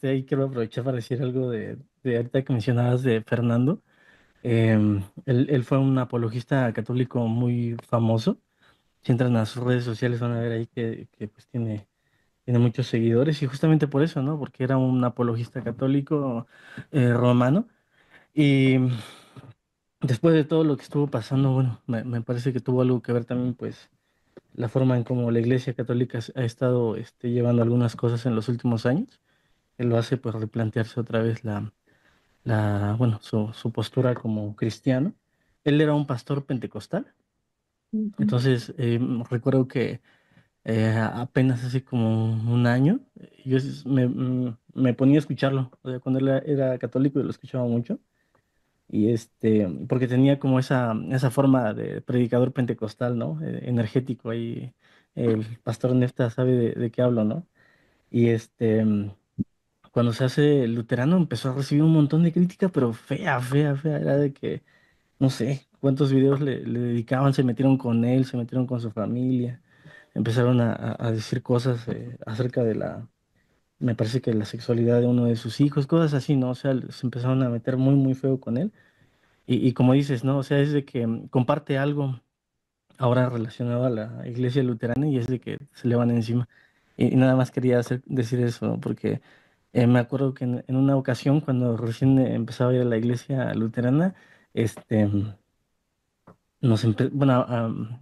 Ahí quiero aprovechar para decir algo de ahorita que mencionabas de Fernando. Él fue un apologista católico muy famoso. Si entran a sus redes sociales van a ver ahí que pues tiene muchos seguidores y justamente por eso, ¿no? Porque era un apologista católico romano. Y después de todo lo que estuvo pasando, bueno, me parece que tuvo algo que ver también, pues, la forma en cómo la Iglesia Católica ha estado llevando algunas cosas en los últimos años. Él lo hace, pues, replantearse otra vez bueno, su postura como cristiano. Él era un pastor pentecostal, Ujú, entonces recuerdo que apenas hace como un año, me ponía a escucharlo. O sea, cuando él era católico yo lo escuchaba mucho. Y porque tenía como esa forma de predicador pentecostal, ¿no? Energético ahí. El pastor Nefta sabe de qué hablo, ¿no? Y cuando se hace luterano empezó a recibir un montón de crítica, pero fea, fea, fea. Era de que, no sé, cuántos videos le dedicaban, se metieron con él, se metieron con su familia, empezaron a decir cosas acerca me parece que la sexualidad de uno de sus hijos, cosas así, ¿no? O sea, se empezaron a meter muy, muy feo con él. Y como dices, ¿no? O sea, es de que comparte algo ahora relacionado a la iglesia luterana y es de que se le van encima. Y nada más quería decir eso, ¿no? Porque me acuerdo que en una ocasión, cuando recién empezaba a ir a la iglesia luterana, este, bueno,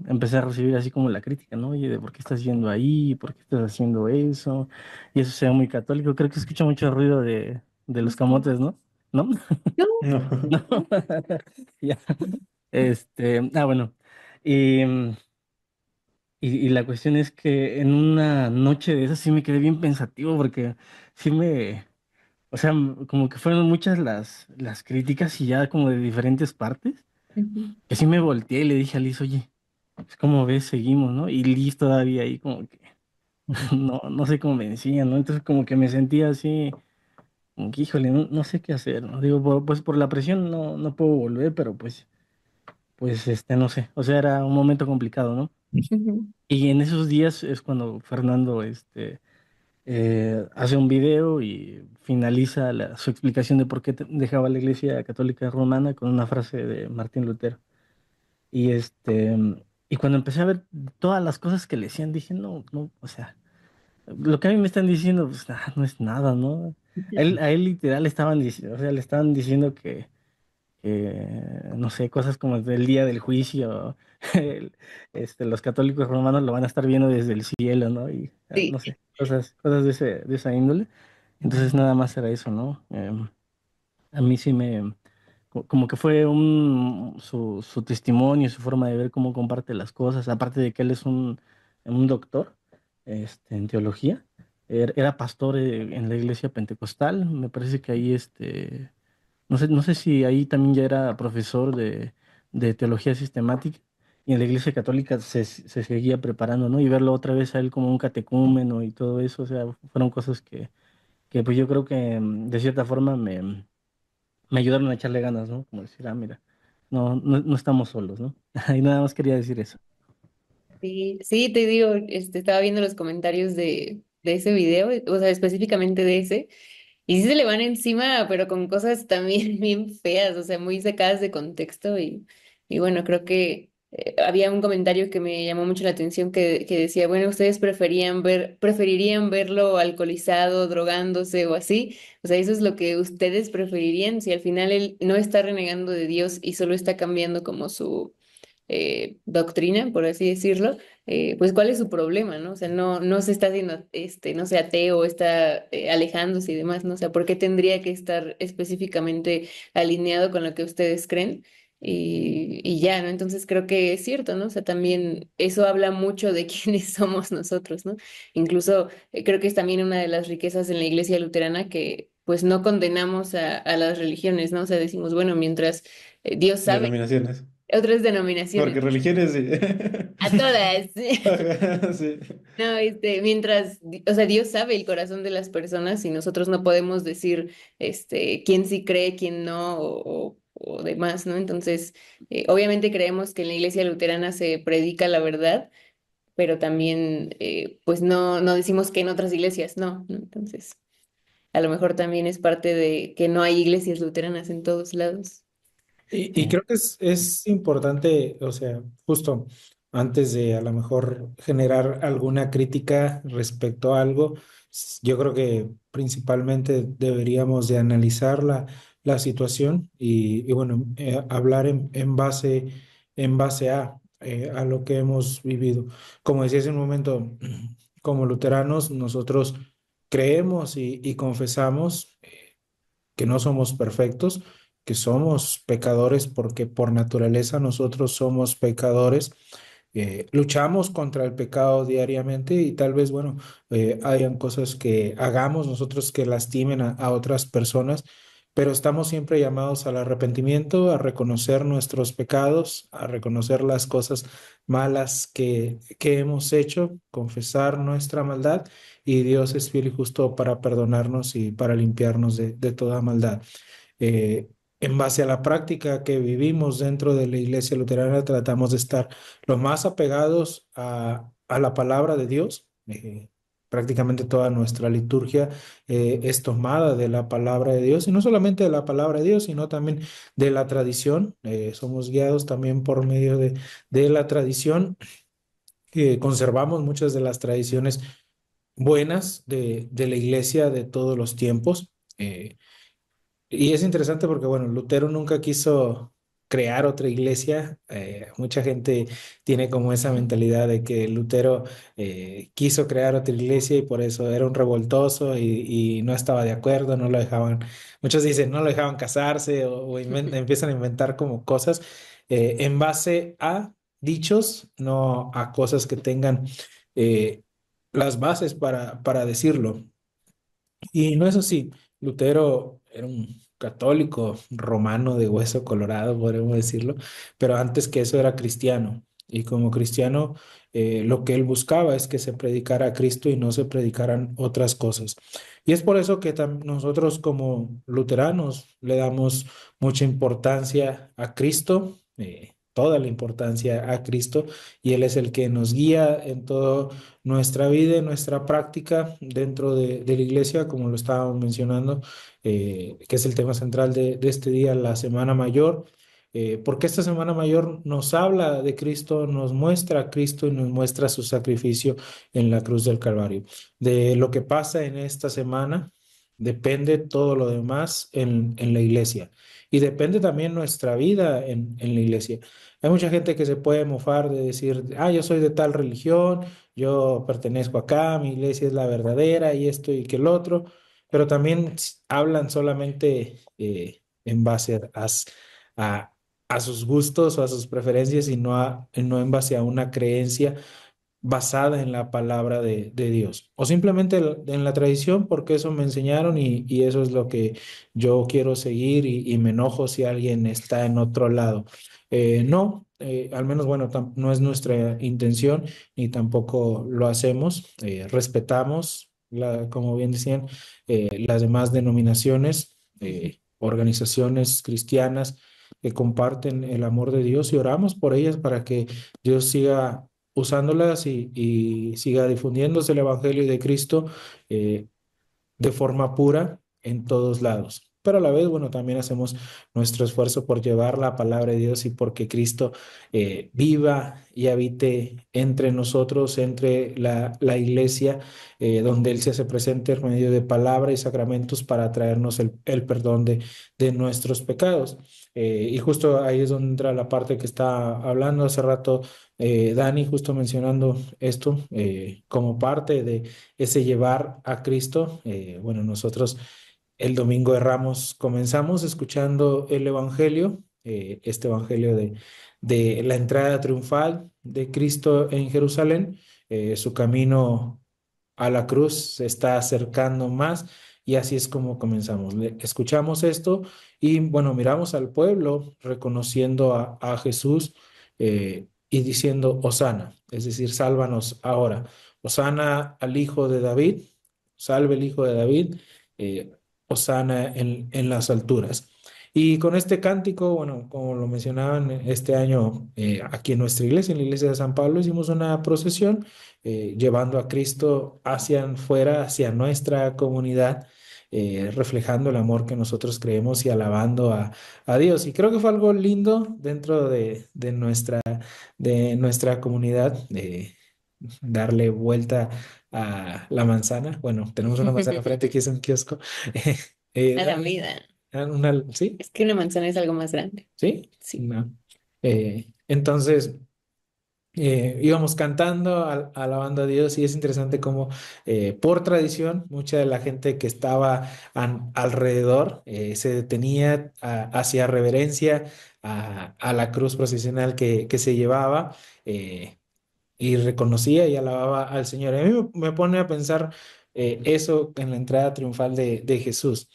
empecé a recibir así como la crítica, ¿no? Oye, ¿de por qué estás yendo ahí? ¿Por qué estás haciendo eso? Y eso sea muy católico. Creo que escucho mucho ruido de los ujú. camotes, ¿no? ¿No? No, No. no, no. Ya. Bueno. Y, mm, y la cuestión es que en una noche de esas sí me quedé bien pensativo porque sí o sea, como que fueron muchas las críticas y ya como de diferentes partes, Ujú, que sí me volteé y le dije a Liz, oye, pues como ves, seguimos, ¿no? Y Liz todavía ahí como que no se convencía, ¿no? Entonces como que me sentía así, como que, híjole, no sé qué hacer, ¿no? Digo, pues por la presión no puedo volver, pero pues no sé, o sea, era un momento complicado, ¿no? ujú, Y en esos días es cuando Fernando hace un video y finaliza su explicación de por qué dejaba la Iglesia Católica Romana con una frase de Martín Lutero. Y y cuando empecé a ver todas las cosas que le decían, dije, no, no, o sea, lo que a mí me están diciendo, pues no es nada, ¿no? A él literal estaban diciendo, o sea, le estaban diciendo no sé, cosas como el día del juicio, el- los católicos romanos lo van a estar viendo desde el cielo, ¿no? Y sí. no sé, cosas de esa índole. Entonces nada más era eso, ¿no? A mí sí como que fue su testimonio, su forma de ver cómo comparte las cosas, aparte de que él es un doctor en teología, era pastor en la iglesia pentecostal, me parece que ahí no sé si ahí también ya era profesor de teología sistemática y en la Iglesia Católica se seguía preparando, ¿no? Y verlo otra vez a él como un catecúmeno y todo eso, o sea, fueron cosas que pues yo creo que de cierta forma me ayudaron a echarle ganas, ¿no? Como decir, mira, no estamos solos, ¿no? Y nada más quería decir eso. Sí, sí, te digo, estaba viendo los comentarios de ese video, o sea, específicamente de ese, y sí se le van encima, pero con cosas también bien feas, o sea, muy sacadas de contexto, y bueno, creo que había un comentario que me llamó mucho la atención que decía, bueno, ustedes preferirían verlo alcoholizado, drogándose o así, o sea, eso es lo que ustedes preferirían, si al final él no está renegando de Dios y solo está cambiando como su doctrina, por así decirlo, pues cuál es su problema, ¿no? O sea, no se está haciendo, no sé, ateo, está alejándose y demás, ¿no? O sea, ¿por qué tendría que estar específicamente alineado con lo que ustedes creen? Y ya, ¿no? Entonces creo que es cierto, ¿no? O sea, también eso habla mucho de quiénes somos nosotros, ¿no? Incluso creo que es también una de las riquezas en la iglesia luterana que pues no condenamos a las religiones, ¿no? O sea, decimos, bueno, mientras Dios sabe, Denominaciones. otras denominaciones. Porque religiones sí. A todas. Ajá, sí. No, mientras, o sea, Dios sabe el corazón de las personas y nosotros no podemos decir, quién sí cree, quién no, o demás, ¿no? Entonces, obviamente creemos que en la iglesia luterana se predica la verdad, pero también, pues no decimos que en otras iglesias no, ¿no? Entonces. a lo mejor también es parte de que no hay iglesias luteranas en todos lados. Y creo que es importante, o sea, justo antes de a lo mejor generar alguna crítica respecto a algo, yo creo que principalmente deberíamos de analizar la situación y bueno, hablar en base a lo que hemos vivido. Como decía hace un momento, como luteranos, nosotros creemos y confesamos que no somos perfectos, que somos pecadores porque por naturaleza nosotros somos pecadores. Luchamos contra el pecado diariamente y tal vez, bueno, hayan cosas que hagamos nosotros que lastimen a otras personas, pero estamos siempre llamados al arrepentimiento, a reconocer nuestros pecados, a reconocer las cosas malas que hemos hecho, confesar nuestra maldad y Dios es fiel y justo para perdonarnos y para limpiarnos de toda maldad. Eh, en base a la práctica que vivimos dentro de la Iglesia Luterana, tratamos de estar lo más apegados a la palabra de Dios. Prácticamente toda nuestra liturgia es tomada de la palabra de Dios, y no solamente de la palabra de Dios, sino también de la tradición. Somos guiados también por medio de la tradición. Conservamos muchas de las tradiciones buenas de la iglesia de todos los tiempos. Y es interesante porque, bueno, Lutero nunca quiso crear otra iglesia. Mucha gente tiene como esa mentalidad de que Lutero quiso crear otra iglesia y por eso era un revoltoso y no estaba de acuerdo, no lo dejaban, muchos dicen, no lo dejaban casarse empiezan a inventar como cosas en base a dichos, no a cosas que tengan eh, las bases para decirlo. Y no es así. Lutero era un católico romano de hueso colorado, podríamos decirlo, pero antes que eso era cristiano. Y como cristiano, lo que él buscaba es que se predicara a Cristo y no se predicaran otras cosas. Y es por eso que nosotros como luteranos le damos mucha importancia a Cristo, toda la importancia a Cristo, y Él es el que nos guía en todo nuestra vida y nuestra práctica dentro de la iglesia, como lo estábamos mencionando, que es el tema central de este día, la Semana Mayor, porque esta Semana Mayor nos habla de Cristo, nos muestra a Cristo y nos muestra su sacrificio en la cruz del Calvario. De lo que pasa en esta semana depende todo lo demás en la iglesia y depende también nuestra vida en la iglesia. Hay mucha gente que se puede mofar de decir, ah, yo soy de tal religión, yo pertenezco acá, mi iglesia es la verdadera y esto y que el otro, pero también hablan solamente en base a- a sus gustos o a sus preferencias y no en base a una creencia basada en la palabra de Dios o simplemente en la tradición porque eso me enseñaron y eso es lo que yo quiero seguir y me enojo si alguien está en otro lado. No, al menos bueno, no es nuestra intención ni tampoco lo hacemos. Respetamos, como bien decían, las demás denominaciones, organizaciones cristianas que comparten el amor de Dios y oramos por ellas para que Dios siga usándolas y siga difundiéndose el Evangelio de Cristo eh, de forma pura en todos lados. Pero a la vez, bueno, también hacemos nuestro esfuerzo por llevar la palabra de Dios y porque Cristo viva y habite entre nosotros, entre la iglesia, donde Él se hace presente en medio de palabra y sacramentos para traernos el perdón de nuestros pecados. Y justo ahí es donde entra la parte que está hablando hace rato Dani, justo mencionando esto como parte de ese llevar a Cristo. Bueno, nosotros el domingo de Ramos comenzamos escuchando el Evangelio, este Evangelio de la entrada triunfal de Cristo en Jerusalén. Su camino a la cruz se está acercando más y así es como comenzamos. Escuchamos esto y bueno, miramos al pueblo reconociendo a Jesús y diciendo, Hosana, es decir, sálvanos ahora. Hosana al Hijo de David, salve el Hijo de David, eh, Hosana en las alturas. Y con este cántico, bueno, como lo mencionaban este año aquí en nuestra iglesia, en la iglesia de San Pablo, hicimos una procesión llevando a Cristo hacia afuera, hacia nuestra comunidad. reflejando el amor que nosotros creemos y alabando a Dios. Y creo que fue algo lindo dentro de nuestra comunidad, darle vuelta a la manzana. Bueno, tenemos una manzana enfrente que es un kiosco. A la Darle vida. ¿sí? Es que una manzana es algo más grande. ¿Sí? Sí. No. Entonces, íbamos cantando, alabando a Dios y es interesante cómo por tradición mucha de la gente que estaba alrededor se detenía, hacía reverencia a la cruz procesional que se llevaba. Y reconocía y alababa al Señor. A mí me pone a pensar eso en la entrada triunfal de Jesús.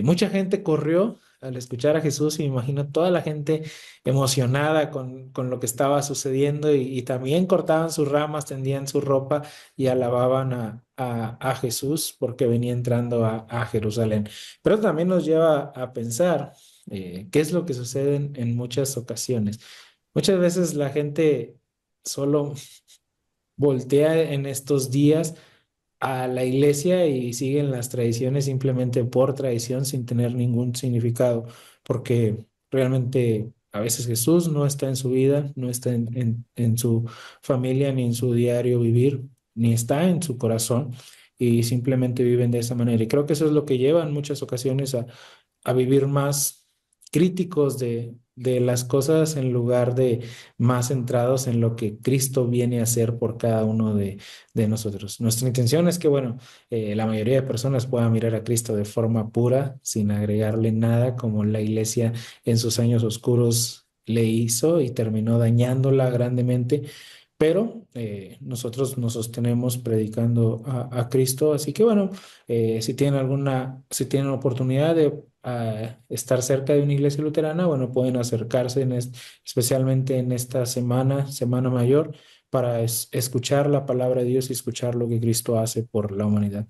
Mucha gente corrió al escuchar a Jesús y me imagino toda la gente emocionada con lo que estaba sucediendo y también cortaban sus ramas, tendían su ropa y alababan a Jesús porque venía entrando a Jerusalén. Pero también nos lleva a pensar qué es lo que sucede en muchas ocasiones. Muchas veces la gente solo voltea en estos días a la iglesia y siguen las tradiciones simplemente por tradición sin tener ningún significado, porque realmente a veces Jesús no está en su vida, no está en su familia, ni en su diario vivir, ni está en su corazón y simplemente viven de esa manera. Y creo que eso es lo que lleva en muchas ocasiones a vivir más críticos de las cosas en lugar de más centrados en lo que Cristo viene a hacer por cada uno de nosotros. Nuestra intención es que, bueno, la mayoría de personas puedan mirar a Cristo de forma pura, sin agregarle nada, como la iglesia en sus años oscuros le hizo y terminó dañándola grandemente. Pero nosotros nos sostenemos predicando a Cristo, así que bueno, si tienen oportunidad de estar cerca de una iglesia luterana, bueno, pueden acercarse especialmente en esta semana, Semana Mayor, para escuchar la palabra de Dios y escuchar lo que Cristo hace por la humanidad.